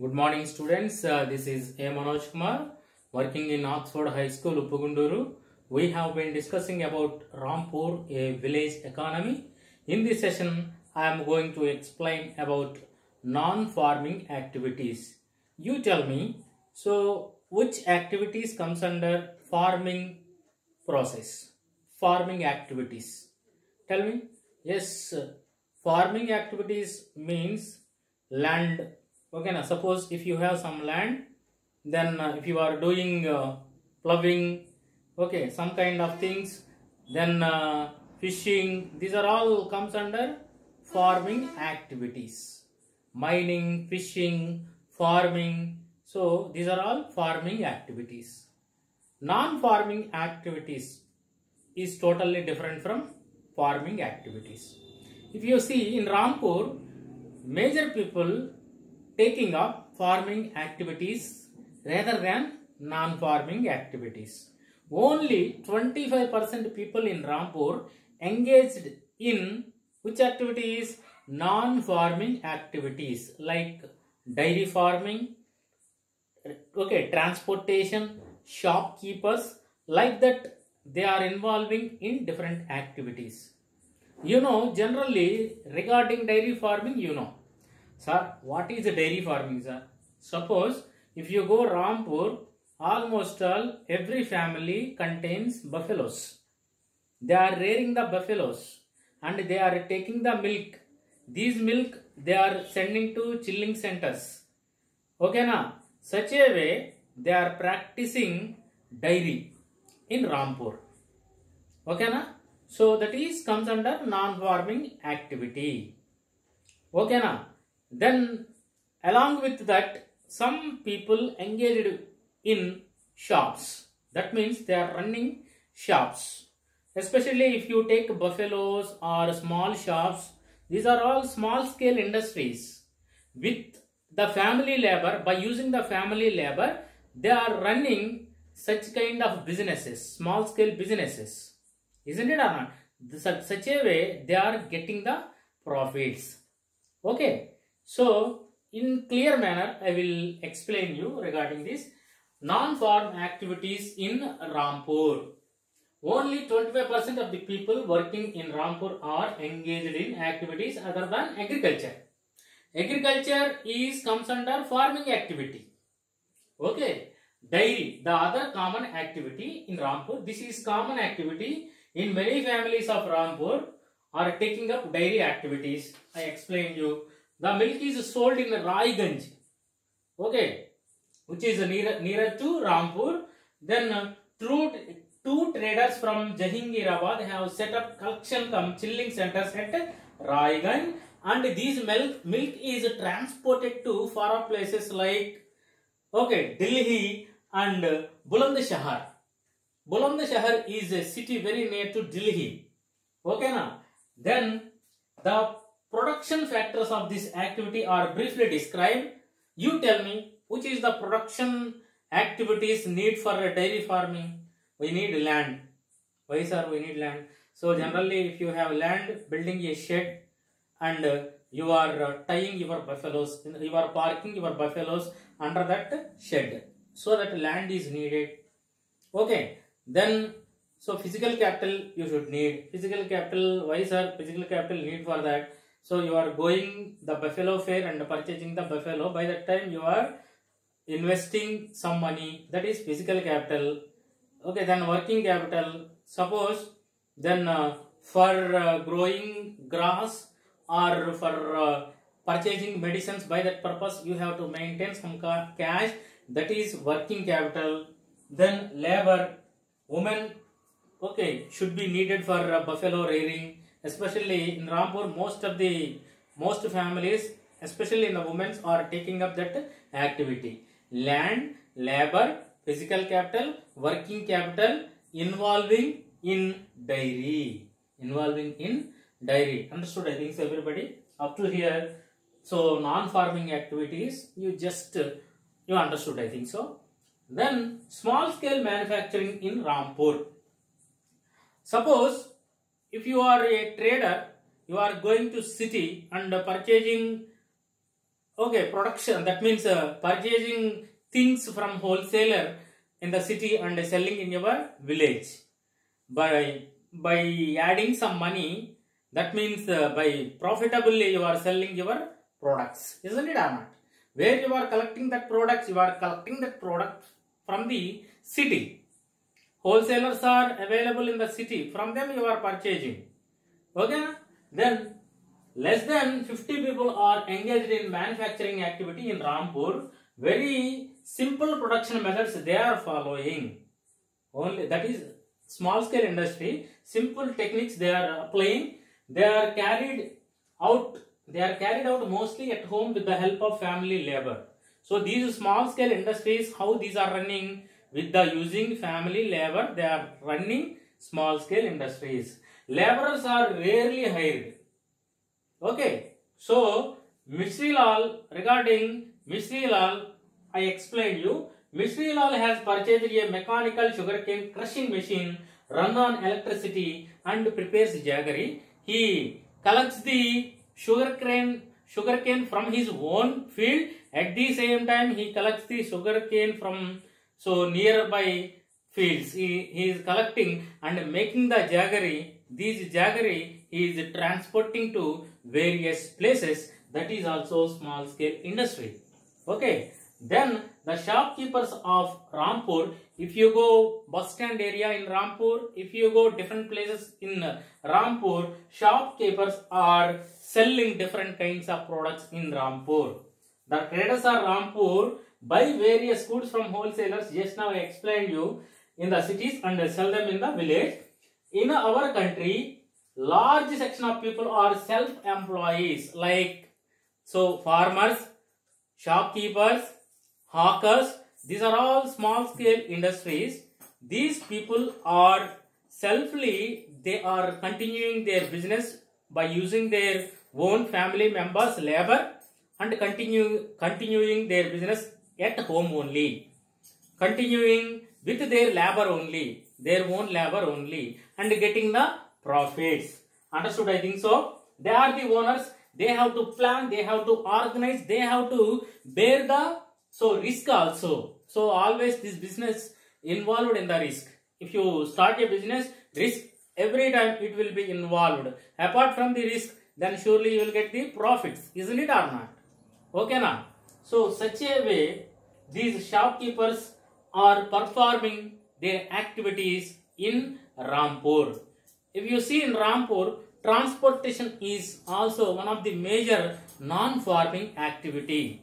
Good morning, students. This is A. Manoj Kumar, working in Oxford High School, Uppugunduru. We have been discussing about Rampur, a village economy. In this session, I am going to explain about non-farming activities. You tell me, so which activities comes under farming process? Farming activities. Tell me. Yes, farming activities means land. Okay, now suppose if you have some land, then if you are doing ploughing, okay, some kind of things, then fishing, these are all comes under farming activities. Mining, fishing, farming, so these are all farming activities. Non-farming activities is totally different from farming activities. If you see in Rampur, major people taking up farming activities rather than non-farming activities. Only 25% people in Rampur engaged in which activities? Non-farming activities like dairy farming, okay, transportation, shopkeepers, like that they are involving in different activities. You know, generally regarding dairy farming, you know, sir, what is dairy farming, sir? Suppose if you go Rampur, almost all every family contains buffaloes. They are rearing the buffaloes and they are taking the milk. These milk they are sending to chilling centers. Okay, na? Such a way they are practicing dairy in Rampur. Okay, na? So that is comes under non-farming activity. Okay, na? Then along with that, some people engaged in shops. That means they are running shops. Especially if you take buffaloes or small shops, these are all small scale industries. With the family labor, by using the family labor, they are running such kind of businesses, small scale businesses. Isn't it or not? Such a way they are getting the profits. Okay. So, in clear manner, I will explain you regarding this non-farm activities in Rampur. Only 25% of the people working in Rampur are engaged in activities other than agriculture. Agriculture comes under farming activity. Okay. Dairy, the other common activity in Rampur. This is common activity in many families of Rampur are taking up dairy activities. I explained you. The milk is sold in Raiganj, okay, which is nearer to Rampur. Then two traders from Jahangirabad have set up collection chilling centers at Raiganj, and this milk is transported to far off places like, okay, Delhi and Bulandshahr. Bulandshahr is a city very near to Delhi. Okay, na? Then the production factors of this activity are briefly described. You tell me which is the production activities need for dairy farming. We need land. Why, sir, we need land? So generally if you have land, building a shed and you are tying your buffaloes, you are parking your buffaloes under that shed. So that land is needed. Okay. Then so physical capital you should need. Physical capital, why, sir? Physical capital need for that. So you are going the buffalo fair and purchasing the buffalo. By that time you are investing some money. That is physical capital. Okay, then working capital. Suppose then for growing grass or for purchasing medicines, by that purpose you have to maintain some cash. That is working capital. Then labor, women, okay, should be needed for buffalo rearing. Especially in Rampur, most families, especially in the women, are taking up that activity. Land, labor, physical capital, working capital, involving in dairy. Understood, I think so, everybody? Up to here. So, non-farming activities, you understood, I think so. Then, small scale manufacturing in Rampur. Suppose, if you are a trader, you are going to city and purchasing Okay, production, that means purchasing things from wholesaler in the city and selling in your village. By adding some money, that means by profitably you are selling your products, isn't it or not? Where you are collecting that products, you are collecting that product from the city. Wholesalers are available in the city, from them you are purchasing. Okay, then less than 50 people are engaged in manufacturing activity in Rampur. Very simple production methods they are following. Only that is small scale industry. Simple techniques they are applying. They are carried out mostly at home with the help of family labor. So these small scale industries, how these are running with the using family labor, they are running small scale industries. Laborers are rarely hired. Okay, so Mistry Lal, regarding Mistry Lal, I explained you. Mistry Lal has purchased a mechanical sugarcane crushing machine run on electricity and prepares jaggery. He collects the sugarcane from his own field. At the same time, he collects the sugarcane from nearby fields. He is collecting and making the jaggery. These jaggery he is transporting to various places. That is also small scale industry. Okay. Then the shopkeepers of Rampur, if you go bus stand area in Rampur, if you go different places in Rampur, shopkeepers are selling different kinds of products in Rampur. The traders of Rampur buy various goods from wholesalers. Just now I explained you in the cities and sell them in the village. In our country, large section of people are self-employees, like farmers, shopkeepers, hawkers. These are all small scale industries. These people are they are continuing their business by using their own family members' labor and continuing their business at home only, continuing with their labor only, their own labor only, and getting the profits. Understood? I think so. They are the owners. They have to plan, they have to organize, they have to bear the risk also. So always this business involved in the risk. If you start a business, risk every time it will be involved. Apart from the risk, then surely you will get the profits, isn't it or not? Okay now. So such a way these shopkeepers are performing their activities in Rampur. If you see in Rampur, transportation is also one of the major non-farming activity.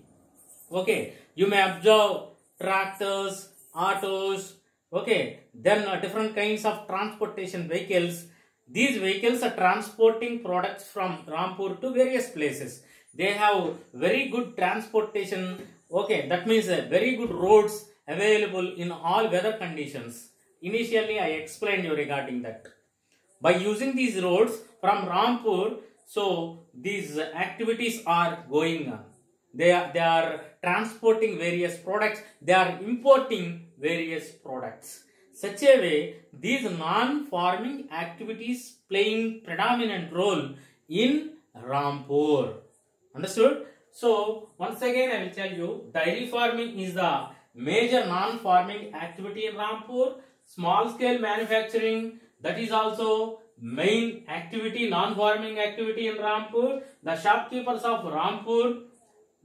Okay, you may observe tractors, autos, okay, then different kinds of transportation vehicles. These vehicles are transporting products from Rampur to various places. They have very good transportation, okay, that means very good roads available in all weather conditions. Initially, I explained you regarding that. By using these roads from Rampur, these activities are going on. They are transporting various products. They are importing various products. Such a way, these non-farming activities playing predominant role in Rampur. Understood? So, once again I will tell you, dairy farming is the major non-farming activity in Rampur. Small scale manufacturing, that is also main activity, non-farming activity in Rampur. The shopkeepers of Rampur,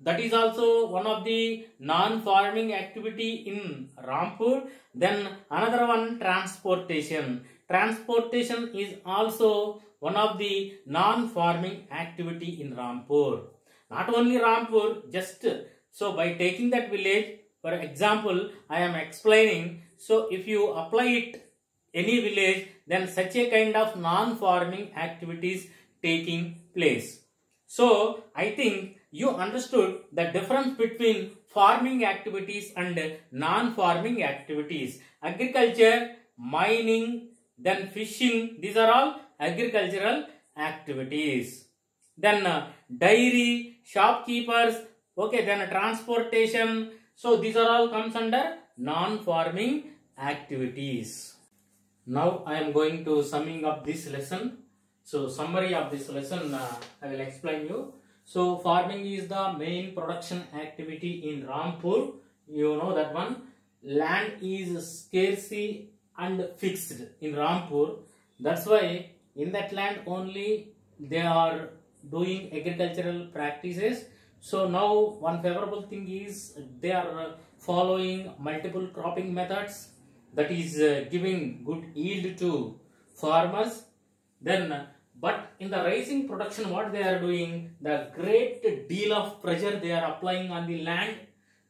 that is also one of the non-farming activity in Rampur. Then another one, transportation. Transportation is also one of the non-farming activity in Rampur. Not only Rampur, just by taking that village, for example, I am explaining. So if you apply it any village, then such a kind of non-farming activities taking place. So I think you understood the difference between farming activities and non-farming activities. Agriculture, mining, then fishing, these are all agricultural activities. Then dairy, shopkeepers, okay, then transportation. So these are all comes under non-farming activities. Now I am going to summing up this lesson. So summary of this lesson I will explain you. So farming is the main production activity in Rampur. You know that one. Land is scarcely and fixed in Rampur. That's why in that land only they are doing agricultural practices. So now one favorable thing is they are following multiple cropping methods, that is giving good yield to farmers. Then but in the rising production, what they are doing, the great deal of pressure they are applying on the land.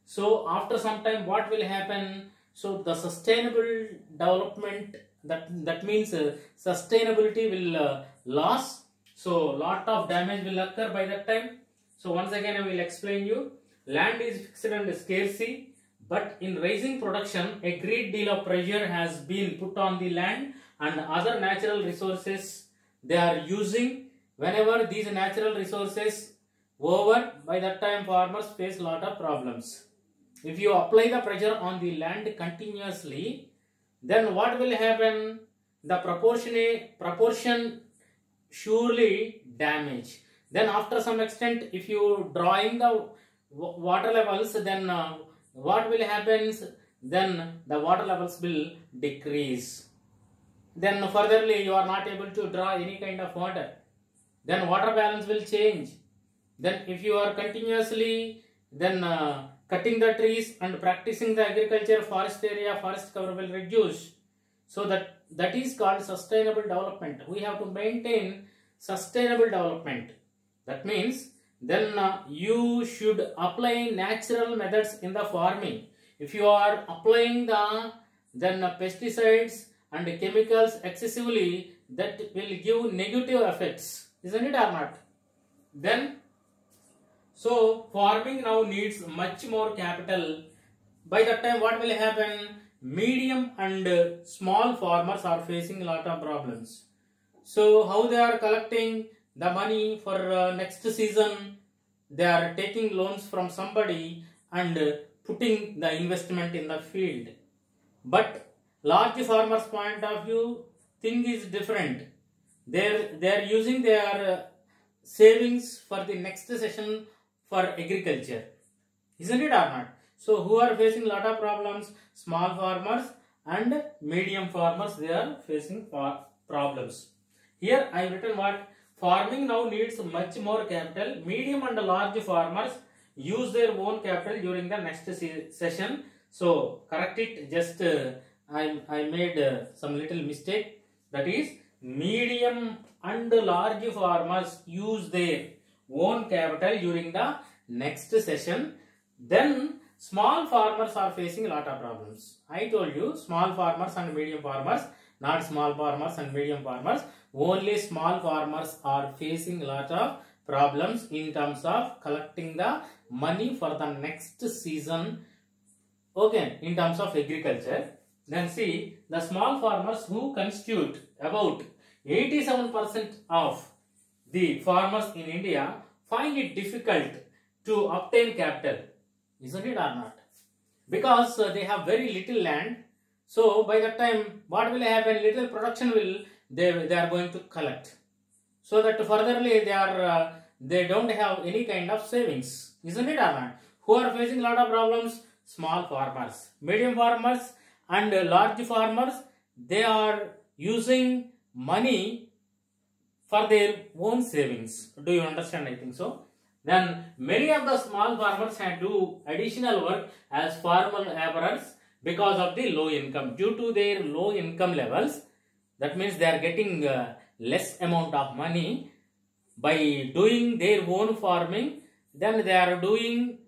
So after some time, what will happen? So the sustainable development, that means sustainability will loss. So lot of damage will occur by that time. So once again I will explain you. Land is fixed and scarcity, but in rising production, a great deal of pressure has been put on the land and other natural resources they are using. Whenever these natural resources over, by that time farmers face a lot of problems. If you apply the pressure on the land continuously, then what will happen? The proportion surely damage. Then after some extent, if you drawing the water levels, then what will happen? Then the water levels will decrease. Then furtherly you are not able to draw any kind of water. Then water balance will change. Then if you are continuously then cutting the trees and practicing the agriculture, forest area, forest cover will reduce. So that is called sustainable development. We have to maintain sustainable development. That means then you should apply natural methods in the farming. If you are applying the pesticides and chemicals excessively, that will give negative effects, isn't it or not? Then so farming now needs much more capital. By that time what will happen? Medium and small farmers are facing a lot of problems. So how they are collecting the money for next season? They are taking loans from somebody and putting the investment in the field. But large farmers point of view, thing is different. They are using their savings for the next session for agriculture, isn't it or not? So who are facing lot of problems? Small farmers and medium farmers, they are facing problems. Here I have written what? Farming now needs much more capital. Medium and large farmers use their own capital during the next session. So correct it. Just I made some little mistake. That is, medium and large farmers use their own capital during the next session. Then small farmers are facing a lot of problems. I told you small farmers and medium farmers, not small farmers and medium farmers. Only small farmers are facing a lot of problems in terms of collecting the money for the next season. Okay, in terms of agriculture. Then see, the small farmers who constitute about 87% of the farmers in India find it difficult to obtain capital, isn't it or not? Because they have very little land. So by that time what will happen? Little production will they are going to collect. So that furtherly they don't have any kind of savings, isn't it or not? Who are facing a lot of problems? Small farmers, medium farmers and large farmers. They are using money for their own savings. Do you understand? I think so. Then many of the small farmers had to do additional work as farmer laborers because of the low income. Due to their low income levels, that means they are getting less amount of money by doing their own farming. Then they are doing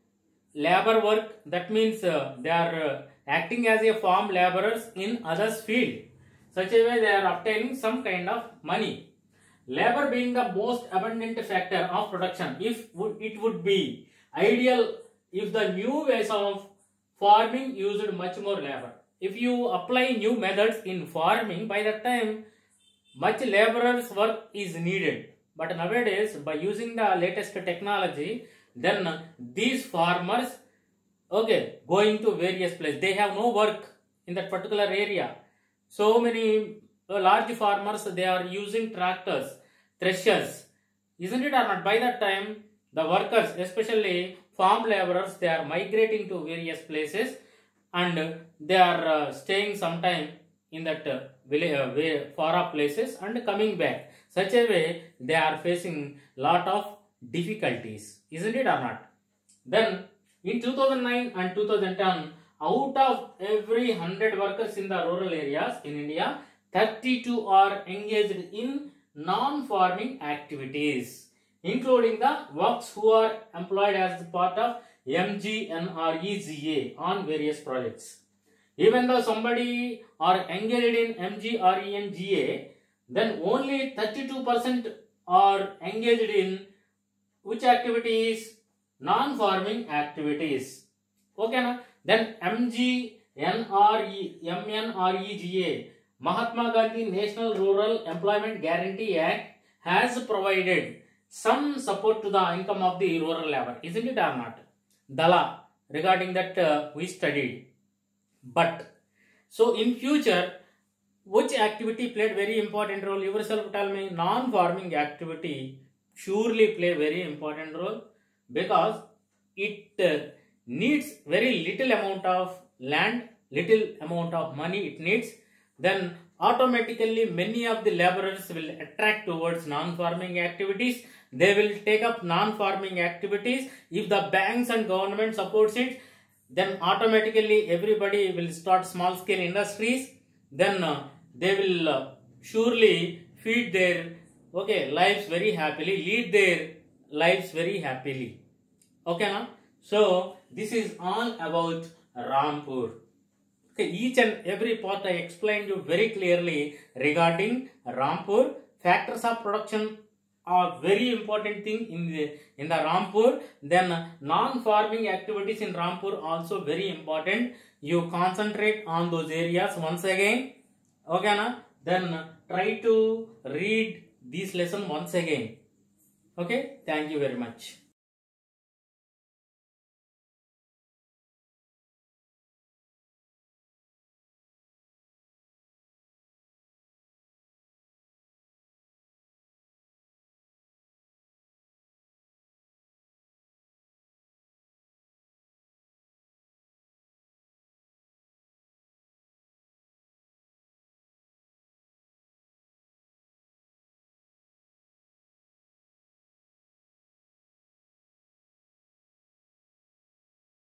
labor work. That means they are acting as a farm laborers in others' field. Such a way they are obtaining some kind of money. Labor being the most abundant factor of production. If it would be ideal if the new ways of farming used much more labor. If you apply new methods in farming, by that time much laborers work is needed. But nowadays by using the latest technology, then these farmers going to various places. They have no work in that particular area. So many large farmers, they are using tractors, threshers, isn't it or not? By that time the workers, especially farm laborers, they are migrating to various places and they are staying sometime in that far off places and coming back. Such a way they are facing lot of difficulties, isn't it or not? Then in 2009 and 2010, out of every 100 workers in the rural areas in India, 32 are engaged in non-farming activities, including the works who are employed as part of MGNREGA on various projects. Even though somebody are engaged in MGNREGA, then only 32% are engaged in which activities? Non-farming activities. Okay, na? Then MNREGA, Mahatma Gandhi National Rural Employment Guarantee Act, has provided some support to the income of the rural labor, isn't it or not? Dala, regarding that we studied. But so in future, which activity played very important role? Yourself tell me. Non-farming activity surely play very important role, because it needs very little amount of land, little amount of money it needs. Then automatically many of the laborers will attract towards non-farming activities. They will take up non-farming activities. If the banks and government supports it, then automatically everybody will start small scale industries. Then they will surely feed their lives very happily, lead their lives very happily. Okay, na? So this is all about Rampur. Okay, each and every part I explained you very clearly regarding Rampur. Factors of production are very important thing in the Rampur. Then non-farming activities in Rampur also very important. You concentrate on those areas once again. Okay, na? Then try to read this lesson once again. Okay, thank you very much.